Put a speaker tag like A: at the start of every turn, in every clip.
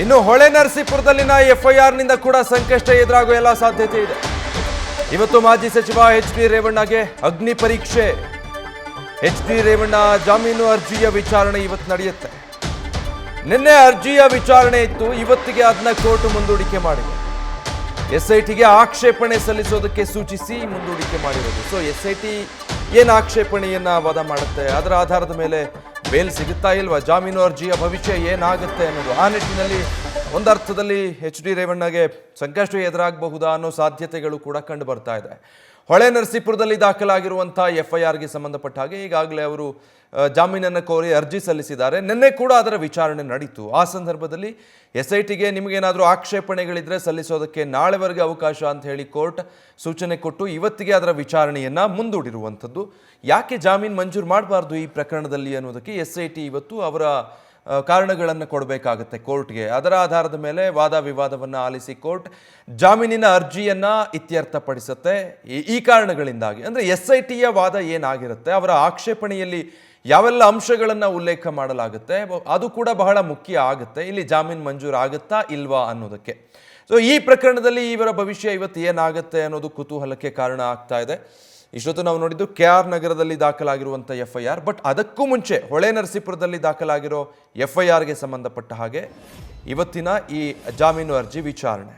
A: ಇನ್ನು ಹೊಳೆನರಸೀಪುರದಲ್ಲಿನ ಎಫ್ಐಆರ್ನಿಂದ ಕೂಡ ಸಂಕಷ್ಟ ಎದುರಾಗುವ ಎಲ್ಲ ಸಾಧ್ಯತೆ ಇದೆ. ಇವತ್ತು ಮಾಜಿ ಸಚಿವ ಎಚ್.ಡಿ. ರೇವಣ್ಣಗೆ ಅಗ್ನಿ ಪರೀಕ್ಷೆ. ಎಚ್.ಡಿ. ರೇವಣ್ಣ ಜಾಮೀನು ಅರ್ಜಿಯ ವಿಚಾರಣೆ ಇವತ್ತು ನಡೆಯುತ್ತೆ. ನಿನ್ನೆ ಅರ್ಜಿಯ ವಿಚಾರಣೆ ಇತ್ತು, ಇವತ್ತಿಗೆ ಅದನ್ನ ಕೋರ್ಟ್ ಮುಂದೂಡಿಕೆ ಮಾಡಿದೆ. ಎಸ್ಐಟಿಗೆ ಆಕ್ಷೇಪಣೆ ಸಲ್ಲಿಸೋದಕ್ಕೆ ಸೂಚಿಸಿ ಮುಂದೂಡಿಕೆ ಮಾಡಿರೋದು. ಸೊ ಎಸ್ಐಟಿ ಏನು ಆಕ್ಷೇಪಣೆಯನ್ನ ವಾದ ಮಾಡುತ್ತೆ, ಅದರ ಆಧಾರದ ಮೇಲೆ ಬೇಲ್ ಸಿಗುತ್ತಾ ಇಲ್ವಾ, ಜಾಮೀನು ಅರ್ಜಿಯ ಭವಿಷ್ಯ ಏನಾಗುತ್ತೆ ಅನ್ನೋದು, ಆ ನಿಟ್ಟಿನಲ್ಲಿ ಒಂದರ್ಥದಲ್ಲಿ ಎಚ್.ಡಿ. ರೇವಣ್ಣಗೆ ಸಂಕಷ್ಟ ಎದುರಾಗಬಹುದಾ ಅನ್ನೋ ಸಾಧ್ಯತೆಗಳು ಕೂಡ ಕಂಡು ಬರ್ತಾ ಇದೆ. ಹೊಳೆನರಸೀಪುರದಲ್ಲಿ ದಾಖಲಾಗಿರುವಂಥ ಎಫ್ಐಆರ್ಗೆ ಸಂಬಂಧಪಟ್ಟ ಹಾಗೆ ಈಗಾಗಲೇ ಅವರು ಜಾಮೀನನ್ನು ಕೋರಿ ಅರ್ಜಿ ಸಲ್ಲಿಸಿದ್ದಾರೆ. ನಿನ್ನೆ ಕೂಡ ಅದರ ವಿಚಾರಣೆ ನಡೀತು. ಆ ಸಂದರ್ಭದಲ್ಲಿ ಎಸ್ಐಟಿಗೆ ನಿಮಗೇನಾದರೂ ಆಕ್ಷೇಪಣೆಗಳಿದ್ರೆ ಸಲ್ಲಿಸೋದಕ್ಕೆ ನಾಳೆವರೆಗೆ ಅವಕಾಶ ಅಂತ ಹೇಳಿ ಕೋರ್ಟ್ ಸೂಚನೆ ಕೊಟ್ಟು ಇವತ್ತಿಗೆ ಅದರ ವಿಚಾರಣೆಯನ್ನು ಮುಂದೂಡಿರುವಂಥದ್ದು. ಯಾಕೆ ಜಾಮೀನು ಮಂಜೂರು ಮಾಡಬಾರ್ದು ಈ ಪ್ರಕರಣದಲ್ಲಿ ಅನ್ನೋದಕ್ಕೆ ಎಸ್ಐಟಿ ಇವತ್ತು ಅವರ ಕಾರಣಗಳನ್ನು ಕೊಡಬೇಕಾಗುತ್ತೆ ಕೋರ್ಟ್ಗೆ. ಅದರ ಆಧಾರದ ಮೇಲೆ ವಾದ ವಿವಾದವನ್ನು ಆಲಿಸಿ ಕೋರ್ಟ್ ಜಾಮೀನಿನ ಅರ್ಜಿಯನ್ನು ಇತ್ಯರ್ಥಪಡಿಸುತ್ತೆ. ಈ ಕಾರಣಗಳಿಂದಾಗಿ ಅಂದರೆ ಎಸ್ಐಟಿಯ ವಾದ ಏನಾಗಿರುತ್ತೆ, ಅವರ ಆಕ್ಷೇಪಣೆಯಲ್ಲಿ ಯಾವೆಲ್ಲ ಅಂಶಗಳನ್ನು ಉಲ್ಲೇಖ ಮಾಡಲಾಗುತ್ತೆ, ಅದು ಕೂಡ ಬಹಳ ಮುಖ್ಯ ಆಗುತ್ತೆ ಇಲ್ಲಿ ಜಾಮೀನು ಮಂಜೂರು ಆಗುತ್ತಾ ಇಲ್ವಾ ಅನ್ನೋದಕ್ಕೆ. ಸೊ ಈ ಪ್ರಕರಣದಲ್ಲಿ ಇವರ ಭವಿಷ್ಯ ಇವತ್ತು ಏನಾಗುತ್ತೆ ಅನ್ನೋದು ಕುತೂಹಲಕ್ಕೆ ಕಾರಣ ಆಗ್ತಾ ಇದೆ. ಇಷ್ಟೊತ್ತು ನಾವು ನೋಡಿದ್ದು KR ನಗರದಲ್ಲಿ ದಾಖಲಾಗಿರುವಂಥ ಎಫ್ಐಆರ್. ಬಟ್ ಅದಕ್ಕೂ ಮುಂಚೆ ಹೊಳೆನರಸೀಪುರದಲ್ಲಿ ದಾಖಲಾಗಿರೋ ಎಫ್ಐಆರ್ಗೆ ಸಂಬಂಧಪಟ್ಟ ಹಾಗೆ ಇವತ್ತಿನ ಈ ಜಾಮೀನು ಅರ್ಜಿ ವಿಚಾರಣೆ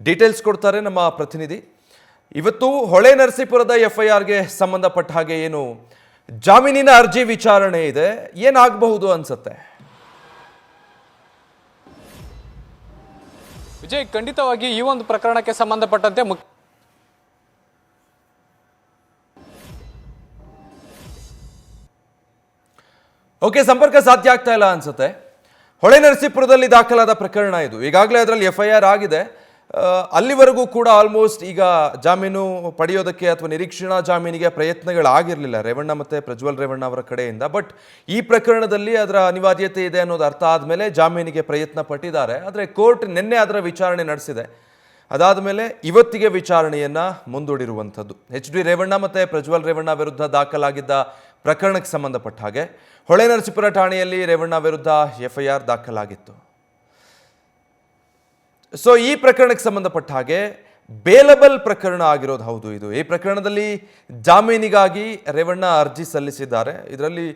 A: ಡೀಟೇಲ್ಸ್ ಕೊಡ್ತಾರೆ ನಮ್ಮ ಪ್ರತಿನಿಧಿ. ಇವತ್ತು ಹೊಳೆನರಸೀಪುರದ ಎಫ್ಐಆರ್ಗೆ ಸಂಬಂಧಪಟ್ಟ ಹಾಗೆ ಏನು ಜಾಮೀನಿನ ಅರ್ಜಿ ವಿಚಾರಣೆ ಇದೆ, ಏನಾಗಬಹುದು ಅನ್ಸುತ್ತೆ
B: ವಿಜಯ್? ಖಂಡಿತವಾಗಿ ಈ ಒಂದು ಪ್ರಕರಣಕ್ಕೆ ಸಂಬಂಧಪಟ್ಟಂತೆ
A: ಓಕೆ, ಸಂಪರ್ಕ ಸಾಧ್ಯ ಆಗ್ತಾ ಇಲ್ಲ ಅನ್ಸುತ್ತೆ. ಹೊಳೆನರಸೀಪುರದಲ್ಲಿ ದಾಖಲಾದ ಪ್ರಕರಣ ಇದು. ಈಗಾಗಲೇ ಅದರಲ್ಲಿ ಎಫ್ಐಆರ್ ಆಗಿದೆ. ಅಲ್ಲಿವರೆಗೂ ಕೂಡ ಆಲ್ಮೋಸ್ಟ್ ಈಗ ಜಾಮೀನು ಪಡೆಯೋದಕ್ಕೆ ಅಥವಾ ನಿರೀಕ್ಷಣಾ ಜಾಮೀನಿಗೆ ಪ್ರಯತ್ನಗಳಾಗಿರಲಿಲ್ಲ ರೇವಣ್ಣ ಮತ್ತು ಪ್ರಜ್ವಲ್ ರೇವಣ್ಣ ಅವರ ಕಡೆಯಿಂದ. ಬಟ್ ಈ ಪ್ರಕರಣದಲ್ಲಿ ಅದರ ಅನಿವಾರ್ಯತೆ ಇದೆ ಅನ್ನೋದು ಅರ್ಥ ಆದಮೇಲೆ ಜಾಮೀನಿಗೆ ಪ್ರಯತ್ನ ಪಟ್ಟಿದ್ದಾರೆ. ಆದರೆ ಕೋರ್ಟ್ ನಿನ್ನೆ ಅದರ ವಿಚಾರಣೆ ನಡೆಸಿದೆ. ಅದಾದ ಮೇಲೆ ಇವತ್ತಿಗೆ ವಿಚಾರಣೆಯನ್ನು ಮುಂದೂಡಿರುವಂಥದ್ದು. ಎಚ್.ಡಿ. ರೇವಣ್ಣ ಮತ್ತು ಪ್ರಜ್ವಲ್ ರೇವಣ್ಣ ವಿರುದ್ಧ ದಾಖಲಾಗಿದ್ದ ಪ್ರಕರಣಕ್ಕೆ ಸಂಬಂಧಪಟ್ಟ ಹಾಗೆ ಹೊಳೆನರಸೀಪುರ ಠಾಣೆಯಲ್ಲಿ ರೇವಣ್ಣ ವಿರುದ್ಧ ಎಫ್ಐಆರ್ ದಾಖಲಾಗಿತ್ತು. ಸೊ ಈ ಪ್ರಕರಣಕ್ಕೆ ಸಂಬಂಧಪಟ್ಟ ಹಾಗೆ ಬೇಲಬಲ್ ಪ್ರಕರಣ ಆಗಿರೋದು ಹೌದು ಇದು. ಈ ಪ್ರಕರಣದಲ್ಲಿ ಜಾಮೀನಿಗಾಗಿ ರೇವಣ್ಣ ಅರ್ಜಿ ಸಲ್ಲಿಸಿದ್ದಾರೆ. ಇದರಲ್ಲಿ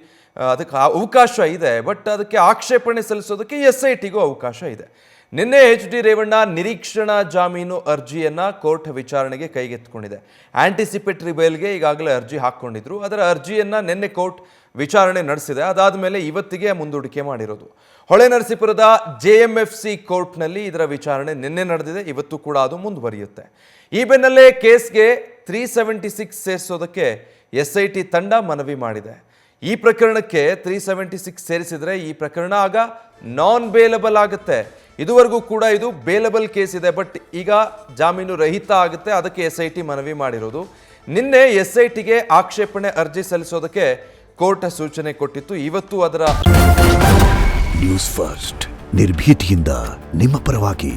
A: ಅದಕ್ಕೆ ಅವಕಾಶ ಇದೆ, ಬಟ್ ಅದಕ್ಕೆ ಆಕ್ಷೇಪಣೆ ಸಲ್ಲಿಸೋದಕ್ಕೆ ಎಸ್ಐಟಿಗೂ ಅವಕಾಶ ಇದೆ. ನಿನ್ನೆ ಎಚ್.ಡಿ. ರೇವಣ್ಣ ನಿರೀಕ್ಷಣಾ ಜಾಮೀನು ಅರ್ಜಿಯನ್ನು ಕೋರ್ಟ್ ವಿಚಾರಣೆಗೆ ಕೈಗೆತ್ತಿಕೊಂಡಿದೆ. ಆಂಟಿಸಿಪೇಟರಿ ಬೇಲ್ಗೆ ಈಗಾಗಲೇ ಅರ್ಜಿ ಹಾಕ್ಕೊಂಡಿದ್ರು. ಅದರ ಅರ್ಜಿಯನ್ನು ನಿನ್ನೆ ಕೋರ್ಟ್ ವಿಚಾರಣೆ ನಡೆಸಿದೆ. ಅದಾದ ಮೇಲೆ ಇವತ್ತಿಗೆ ಮುಂದೂಡಿಕೆ ಮಾಡಿರೋದು. ಹೊಳೆನರಸೀಪುರದ JMFC ಕೋರ್ಟ್ನಲ್ಲಿ ಇದರ ವಿಚಾರಣೆ ನಿನ್ನೆ ನಡೆದಿದೆ. ಇವತ್ತು ಕೂಡ ಅದು ಮುಂದುವರಿಯುತ್ತೆ. ಈ ಬೆನ್ನಲ್ಲೇ ಕೇಸ್ಗೆ 376 ಸೇರಿಸೋದಕ್ಕೆ ಎಸ್ಐಟಿ ತಂಡ ಮನವಿ ಮಾಡಿದೆ. ಈ ಪ್ರಕರಣಕ್ಕೆ 376 ಸೇರಿಸಿದ್ರೆ ಈ ಪ್ರಕರಣ ಆಗ ನಾನ್ ಬೇಲಬಲ್ ಆಗುತ್ತೆ. ಇದುವರೆಗೂ ಕೂಡ ಇದು ಬೇಲಬಲ್ ಕೇಸ್ ಇದೆ, ಬಟ್ ಈಗ ಜಾಮೀನು ರಹಿತ ಆಗುತ್ತೆ. ಅದಕ್ಕೆ ಎಸ್ಐಟಿ ಮನವಿ ಮಾಡಿರೋದು. ನಿನ್ನೆ ಎಸ್ಐಟಿಗೆ ಆಕ್ಷೇಪಣೆ ಅರ್ಜಿ ಸಲ್ಲಿಸೋದಕ್ಕೆ ಕೋರ್ಟ್ ಸೂಚನೆ ಕೊಟ್ಟಿತ್ತು. ಇವತ್ತು ಅದರ
C: ನ್ಯೂಸ್ ಫಸ್ಟ್ ನಿರ್ಭೀತಿಯಿಂದ ನಿಮ್ಮ ಪರವಾಗಿ.